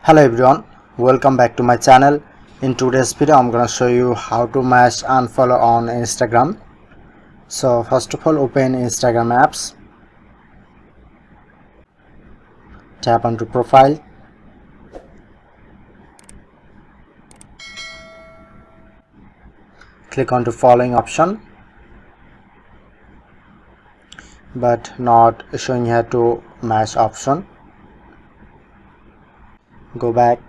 Hello everyone, welcome back to my channel. In today's video I'm gonna show you how to match unfollow on Instagram. So first of all, open Instagram apps, tap onto profile, click on to following option, but not showing here to match option. Go back,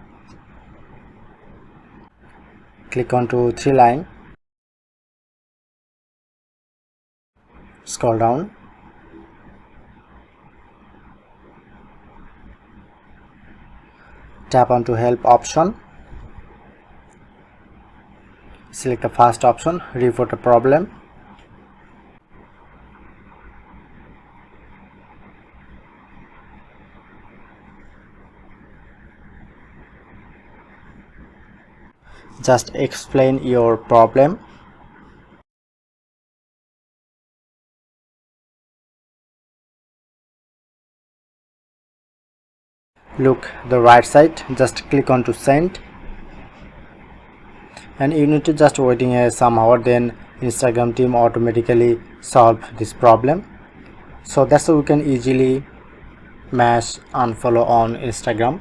click on to three line, scroll down, tap onto help option, select the first option, report a problem. Just explain your problem. Look the right side, just click on to send, and you need to just waiting some hour, then Instagram team automatically solve this problem. So that's how we can easily match unfollow on Instagram.